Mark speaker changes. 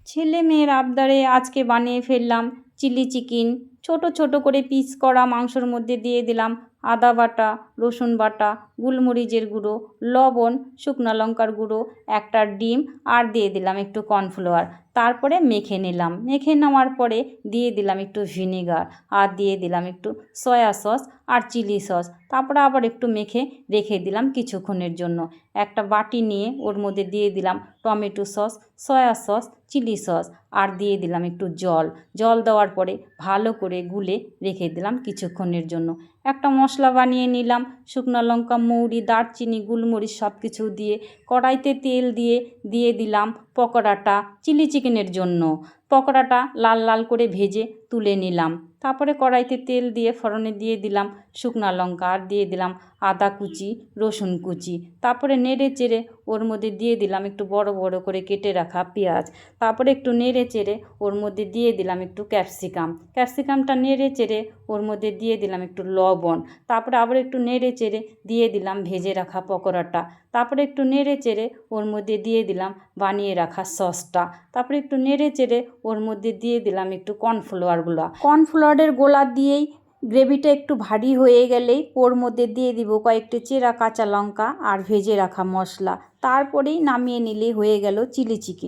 Speaker 1: ছেলে মেয়ের আবদারে আজকে বানিয়ে ফেললাম চিলি চিকেন। ছোট ছোট করে পিস করা মাংসর মধ্যে দিয়ে দিলাম আদা বাটা, রসুন বাটা, গোলমরিচের গুঁড়ো, লবণ, শুকনো লঙ্কার গুঁড়ো, একটা ডিম আর দিয়ে দিলাম একটু কর্নফ্লাওয়ার। তারপরে মেখে নিলাম। মেখে নেওয়ার পরে দিয়ে দিলাম একটু ভিনেগার আর দিয়ে দিলাম একটু সয়া সস আর চিলি সস। তারপরে আবার একটু মেখে রেখে দিলাম কিছুক্ষণের জন্য। একটা বাটি নিয়ে ওর মধ্যে দিয়ে দিলাম tomato sauce, soya sauce, chilli sauce আর দিয়ে দিলাম একটু জল। জল দেওয়ার পরে ভালো করে গুলে রেখে দিলাম কিছুক্ষণের জন্য। একটা মশলা বানিয়ে নিলাম, শুকনো লঙ্কা, মৌরি, দারচিনি, গোলমরিচ সব কিছু দিয়ে কড়াইতে তেল দিয়ে দিলাম পকোড়াটা চিলি চিকেনের জন্য। পকোড়াটা লাল লাল করে ভেজে তুলে নিলাম। তারপরে কড়াইতে তেল দিয়ে ফোড়নে দিয়ে দিলাম শুকনো লঙ্কা আর দিয়ে দিলাম আদা কুচি, রসুন কুচি। তারপরে নেড়ে চেড়ে ওর মধ্যে দিয়ে দিলাম একটু বড় বড় করে কেটে রাখা পেঁয়াজ। তারপরে একটু নেড়ে চেড়ে ওর মধ্যে দিয়ে দিলাম একটু ক্যাপসিকামটা নেড়ে চেড়ে ওর মধ্যে দিয়ে দিলাম একটু লবণ। তারপরে আবার একটু নেড়ে চেড়ে দিয়ে দিলাম ভেজে রাখা পকোড়াটা। তারপরে একটু নেড়ে চেড়ে ওর মধ্যে দিয়ে দিলাম বানিয়ে রাখা সসটা। তারপরে একটু নেড়ে চেড়ে ওর মধ্যে দিয়ে দিলাম একটু কর্নফ্লাওয়ারের গোলা দিয়েই গ্রেভিটা একটু ভারী হয়ে গেলেই ওর মধ্যে দিয়ে দিব কয়েকটি চেরা কাঁচা লঙ্কা আর ভেজে রাখা মশলা। তারপরেই নামিয়ে নিলে হয়ে গেল চিলি চিকেন।